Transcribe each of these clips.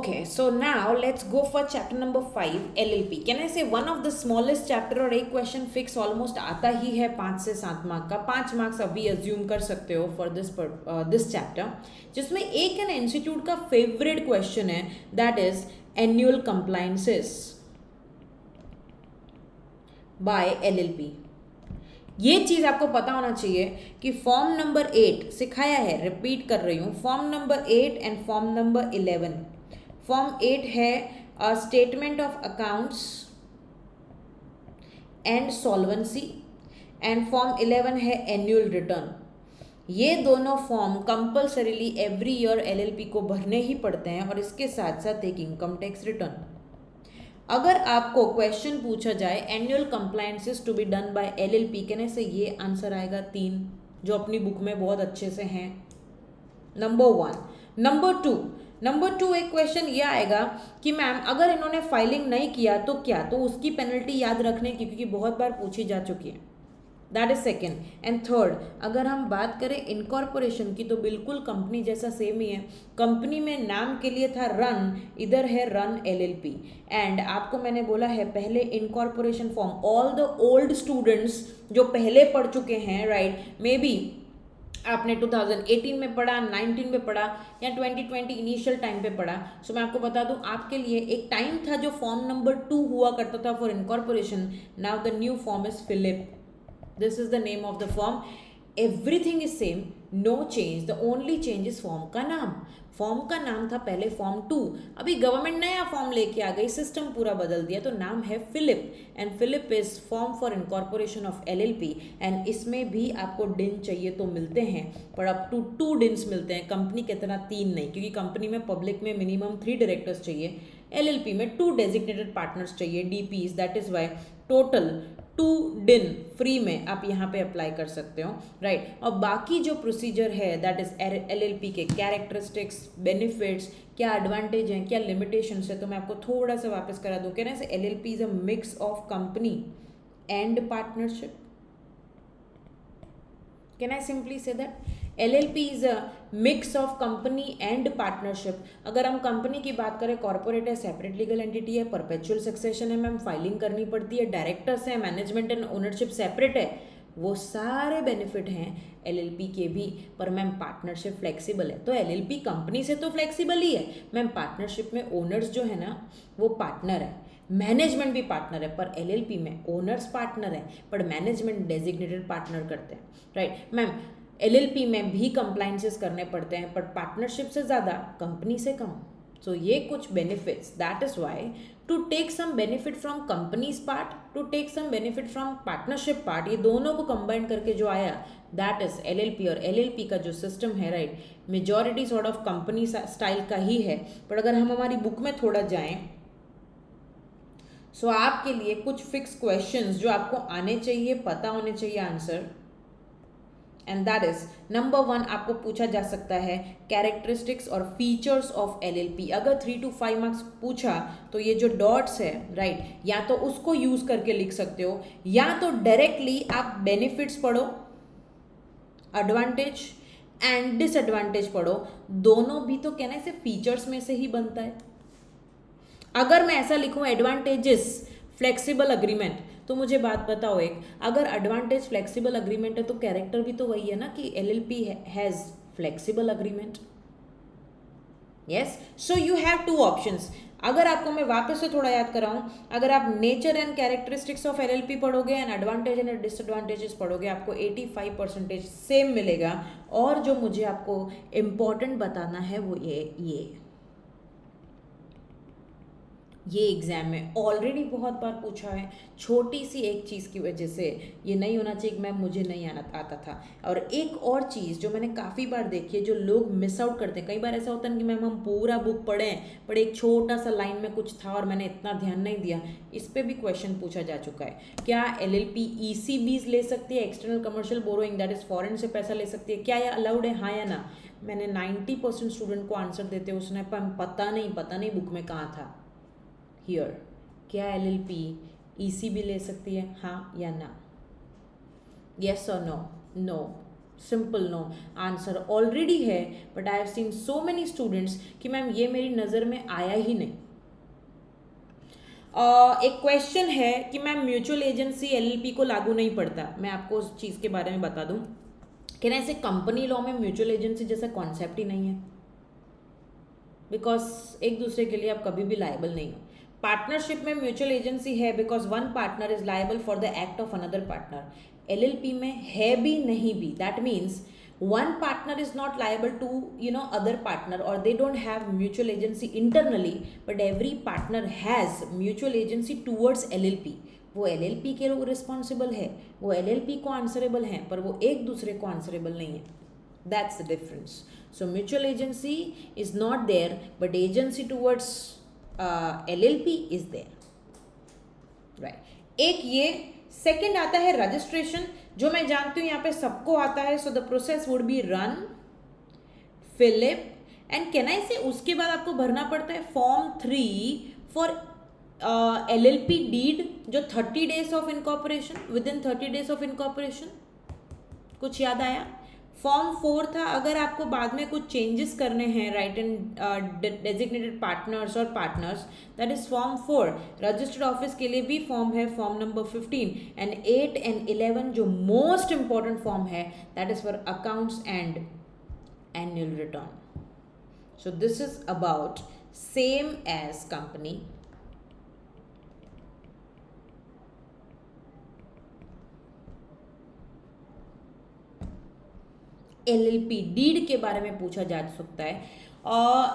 Okay, so now let's go for chapter number 5 LLP. Can I say one of the smallest chapter और एक question fix almost आता ही है 5 से 7 mark का. 5 marks अभी assume कर सकते हो फॉर दिस चैप्टर, जिसमें एक है ना इंस्टीट्यूट का फेवरेट क्वेश्चन है, that is annual compliances by LLP. ये चीज़ आपको पता होना चाहिए कि फॉर्म नंबर 8 सिखाया है, रिपीट कर रही हूँ, form number 8 and form number 11. Form 8 है statement of accounts and solvency and form 11 है एनुअल रिटर्न. ये दोनों form compulsorily every year LLP को भरने ही पड़ते हैं और इसके साथ साथ एक इनकम टैक्स रिटर्न. अगर आपको क्वेश्चन पूछा जाए annual compliances to be done by LLP, कहने से ये आंसर आएगा 3 जो अपनी बुक में बहुत अच्छे से हैं. नंबर 1. नंबर टू एक क्वेश्चन ये आएगा कि मैम अगर इन्होंने फाइलिंग नहीं किया तो क्या, तो उसकी पेनल्टी याद रखने की, क्योंकि बहुत बार पूछी जा चुकी है. That is second. And third, अगर हम बात करें इनकॉर्पोरेशन की तो बिल्कुल कंपनी जैसा सेम ही है. कंपनी में नाम के लिए था रन, इधर है रन LLP. एंड आपको मैंने बोला है पहले incorporation form, all the old students जो पहले पढ़ चुके हैं, राइट, मे बी आपने 2018 में पढ़ा, 19 में पढ़ा या 2020 इनिशियल टाइम पे पढ़ा. सो मैं आपको बता दूं, आपके लिए एक टाइम था जो फॉर्म नंबर 2 हुआ करता था for incorporation. Now the new form is FiLLiP. This is the name of the form. Everything is same, no change. The only change is form का नाम. फॉर्म का नाम था पहले फॉर्म 2, अभी गवर्नमेंट नया फॉर्म लेके आ गई, सिस्टम पूरा बदल दिया, तो नाम है FiLLiP. And FiLLiP is form for incorporation of LLP. And इसमें भी आपको डिन चाहिए तो मिलते हैं, पर अप टू 2 डिन्स मिलते हैं. कंपनी की तरह 3 नहीं, क्योंकि कंपनी में पब्लिक में मिनिमम 3 डायरेक्टर्स चाहिए, LLP में 2 डेजिग्नेटेड पार्टनर्स चाहिए, DPs. That is why total 2 DIN free में आप यहाँ पे अप्लाई कर सकते हो, राइट. और बाकी जो प्रोसीजर है दैट इज LLP के कैरेक्टरिस्टिक्स, बेनिफिट्स, क्या एडवांटेज हैं, क्या लिमिटेशंस है, तो मैं आपको थोड़ा सा वापस करा दूँ. कहना से LLP is a mix of company and partnership. Can I simply say that? LLP is a mix of company and partnership. अगर हम कंपनी की बात करें, कॉर्पोरेट है, सेपरेट लीगल एंटिटी है, परपेचुअल सक्सेशन है, मैम फाइलिंग करनी पड़ती है, डायरेक्टर्स है, मैनेजमेंट एंड ओनरशिप सेपरेट है, वो सारे बेनिफिट हैं LLP के भी. पर मैम पार्टनरशिप फ्लेक्सिबल है, तो LLP कंपनी से तो फ्लेक्सिबल ही है मैम. पार्टनरशिप में ओनर्स जो है ना वो पार्टनर है, मैनेजमेंट भी पार्टनर है, पर LLP में ओनर्स पार्टनर है पर मैनेजमेंट डेजिग्नेटेड पार्टनर करते हैं, राइट. मैम LLP में भी कंप्लायंसेस करने पड़ते हैं, पर पार्टनरशिप से ज़्यादा, कंपनी से कम. सो ये कुछ benefits. That is why to take some benefit from companies part, to take some benefit from partnership part, ये दोनों को कंबाइन करके जो आया दैट इज LLP. और LLP का जो सिस्टम है, right, majority sort of company style का ही है. पर अगर हम हमारी बुक में थोड़ा जाएं, सो आपके लिए कुछ फिक्स क्वेश्चंस जो आपको आने चाहिए, पता होने चाहिए answer. And that is number 1, आपको पूछा जा सकता है कैरेक्टरिस्टिक्स और फीचर्स ऑफ LLP. अगर 3 to 5 मार्क्स पूछा तो ये जो डॉट्स है, राइट, या तो उसको यूज करके लिख सकते हो, या तो डायरेक्टली आप बेनिफिट्स पढ़ो, एडवांटेज एंड डिसएडवांटेज पढ़ो. दोनों भी तो कहना है फीचर्स में से ही बनता है. अगर मैं ऐसा लिखूं एडवांटेजेस फ्लेक्सिबल अग्रीमेंट, तो मुझे बात बताओ एक, अगर एडवांटेज फ्लेक्सिबल अग्रीमेंट है तो कैरेक्टर भी तो वही है ना कि LLP has flexible agreement. Yes, so you have 2 options. अगर आपको मैं वापस से थोड़ा याद कराऊं, अगर आप nature and characteristics of LLP पढ़ोगे एंड एडवांटेज एंड डिसएडवांटेजेस पढ़ोगे, आपको 85% सेम मिलेगा. और जो मुझे आपको इम्पॉर्टेंट बताना है वो ये एग्जाम में ऑलरेडी बहुत बार पूछा है, छोटी सी एक चीज़ की वजह से ये नहीं होना चाहिए कि मैम मुझे नहीं आता था. और एक और चीज़ जो मैंने काफ़ी बार देखी है, जो लोग मिस आउट करते हैं, कई बार ऐसा होता है कि मैम हम पूरा बुक पढ़ें पर एक छोटा सा लाइन में कुछ था और मैंने इतना ध्यान नहीं दिया. इस पर भी क्वेश्चन पूछा जा चुका है. क्या LLP ECBs ले सकती है, external commercial borrowing, that is foreign से पैसा ले सकती है, क्या यह अलाउड है, हाँ या ना. मैंने 90% स्टूडेंट को आंसर देते उसने पता नहीं बुक में कहाँ था. हियर, क्या LLP ECB ले सकती है, हाँ या ना, येस और no. No. Simple no, answer already है, but I have seen so many students कि मैम ये मेरी नज़र में आया ही नहीं। एक क्वेश्चन है कि मैम म्यूचुअल एजेंसी एलएलपी को लागू नहीं पड़ता। मैं आपको उस चीज़ के बारे में बता दूं कि ना, ऐसे कंपनी लॉ में म्यूचुअल एजेंसी जैसा कॉन्सेप्ट ही नहीं है, बिकॉज एक दूसरे के लिए आप कभी भी लायबल नहीं हो। पार्टनरशिप में म्यूचुअल एजेंसी है because one partner is liable for the act of another partner. LLP में है भी नहीं भी, that means one partner is not liable to other partner, or they don't have mutual agency internally, but every partner has mutual agency towards LLP। वो LLP के लोग responsible है, वो LLP को आंसरेबल हैं, पर वो एक दूसरे को आंसरेबल नहीं है। That's the difference. So mutual agency is not there, but agency towards LLP is there, right. एक ये सेकेंड आता है रजिस्ट्रेशन, जो मैं जानती हूँ यहाँ पे सबको आता है। So the process would be RUN, FiLLiP and can I say, उसके बाद आपको भरना पड़ता है फॉर्म 3 फॉर LLP डीड, जो 30 days of incorporation, with in 30 days of incorporation. कुछ याद आया? फॉर्म 4 था अगर आपको बाद में कुछ चेंजेस करने हैं, राइट एंड डेजिग्नेटेड पार्टनर्स और partners, that is form 4। Registered office के लिए भी फॉर्म है, फॉर्म नंबर 15 एंड 8 एंड 11 जो मोस्ट इंपॉर्टेंट फॉर्म है, that is for accounts and annual return. So this is about same as company. LLP deed के बारे में पूछा जा सकता है।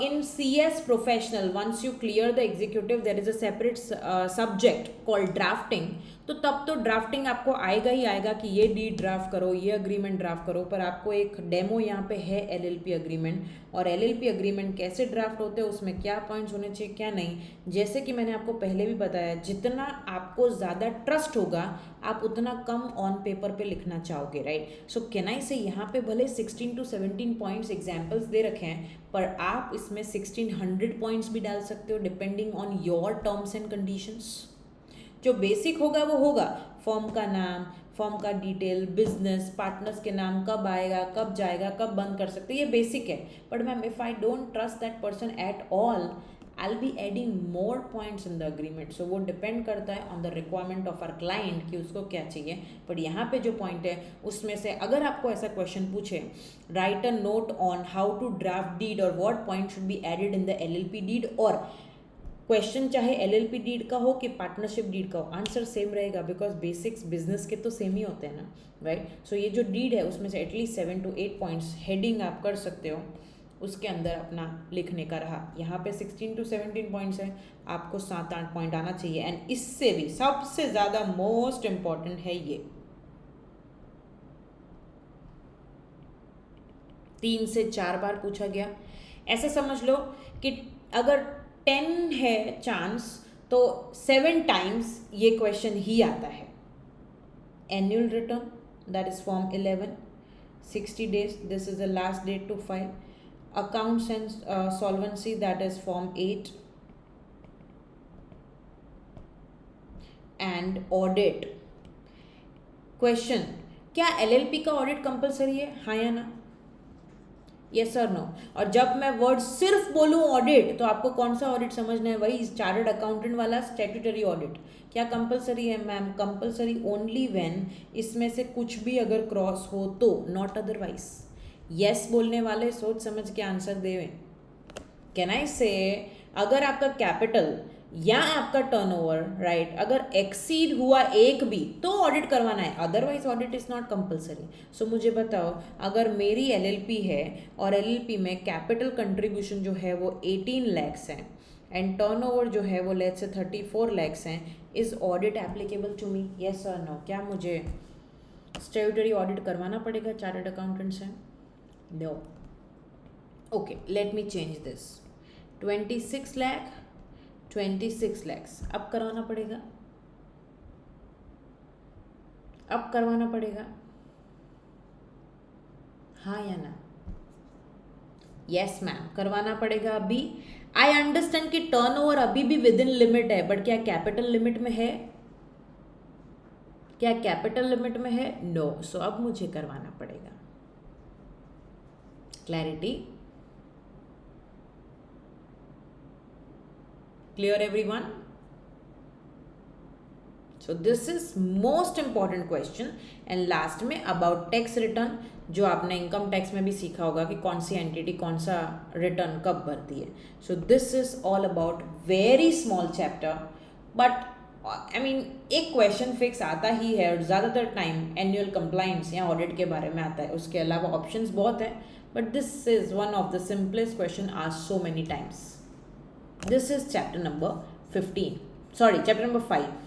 In CS professional, once you clear the executive, there is a separate subject called drafting. तो तब तो ड्राफ्टिंग आपको आएगा ही आएगा कि ये डीड ड्राफ्ट करो, ये अग्रीमेंट ड्राफ्ट करो, पर आपको एक डेमो यहाँ पे है LLP अग्रीमेंट। और LLP अग्रीमेंट कैसे ड्राफ्ट होते हैं, उसमें क्या पॉइंट्स होने चाहिए क्या नहीं, जैसे कि मैंने आपको पहले भी बताया, जितना आपको ज़्यादा ट्रस्ट होगा आप उतना कम ऑन पेपर पे लिखना चाहोगे, राइट। सो कैन आई से यहाँ पे भले 16 to 17 पॉइंट्स एग्जाम्पल्स दे रखे हैं, पर आप इसमें 1600 पॉइंट्स भी डाल सकते हो depending on your terms and conditions. जो बेसिक होगा वो होगा, फॉर्म का नाम, फॉर्म का डिटेल, बिजनेस, पार्टनर्स के नाम, कब आएगा, कब जाएगा, कब बंद कर सकते, ये बेसिक है। But ma'am if I don't trust that person at all, I'll be adding more points in the agreement। so वो डिपेंड करता है on the requirement of our client कि उसको क्या चाहिए। पर यहाँ पे जो पॉइंट है उसमें से अगर आपको ऐसा क्वेश्चन पूछे, write a note on how to draft deed और what point should be added in the LLP deed, और क्वेश्चन चाहे LLP डीड का हो कि पार्टनरशिप डीड का हो, आंसर सेम रहेगा, बिकॉज बेसिक्स बिजनेस के तो सेम ही होते हैं ना, राइट। सो ये जो डीड है उसमें से एटलीस्ट 7 to 8 पॉइंट्स हेडिंग आप कर सकते हो, उसके अंदर अपना लिखने का रहा। यहाँ पे 16 to 17 पॉइंट्स है, आपको 7-8 पॉइंट आना चाहिए। एंड इससे भी सबसे ज़्यादा मोस्ट इम्पॉर्टेंट है ये 3 से 4 बार पूछा गया। ऐसा समझ लो कि अगर 10 है चांस तो 7 टाइम्स ये क्वेश्चन ही आता है। Annual return, that is form 11, 60 days, this is the last date to file. Accounts and solvency, that is form 8, and audit question, क्या LLP का ऑडिट कंपलसरी है, हाँ या ना, यस और नो। और जब मैं वर्ड सिर्फ बोलूँ ऑडिट, तो आपको कौन सा ऑडिट समझना है, वही चार्टर्ड अकाउंटेंट वाला स्टैट्यूटरी ऑडिट। क्या कंपलसरी है मैम, कंपलसरी ओनली व्हेन इसमें से कुछ भी अगर क्रॉस हो तो, नॉट अदरवाइज। यस बोलने वाले सोच समझ के आंसर देवें। कैन आई से, अगर आपका कैपिटल या आपका टर्नओवर, राइट, अगर एक्सीड हुआ एक भी तो ऑडिट करवाना है, otherwise audit is not compulsory. So मुझे बताओ, अगर मेरी LLP है और LLP में कैपिटल कंट्रीब्यूशन जो है वो 18 lakhs है एंड टर्नओवर जो है वो लेट्स से 34 lakhs हैं, is audit applicable to me, yes और नो। क्या मुझे स्टैट्यूटरी ऑडिट करवाना पड़ेगा चार्टर्ड अकाउंटेंट से? No. Okay, let me change this. 26 lakh, 26 lakhs अब करवाना पड़ेगा, अब करवाना पड़ेगा, हाँ या ना? यस मैम, करवाना पड़ेगा अभी। आई अंडरस्टैंड कि टर्नओवर अभी भी विद इन लिमिट है, बट क्या कैपिटल लिमिट में है? क्या कैपिटल लिमिट में है? नो। सो अब मुझे करवाना पड़ेगा। Clarity? Clear everyone? So this is most important question. And last में अबाउट टैक्स रिटर्न, जो आपने इनकम टैक्स में भी सीखा होगा कि कौन सी एंटिटी कौन सा रिटर्न कब भरती है. सो this is all about very small chapter, but I mean एक क्वेश्चन फिक्स आता ही है और ज़्यादातर टाइम एनुअल कंप्लाइंस या ऑडिट के बारे में आता है. उसके अलावा ऑप्शंस बहुत हैं, but this is one of the simplest question asked so many times. This is chapter number 15, sorry chapter number 5.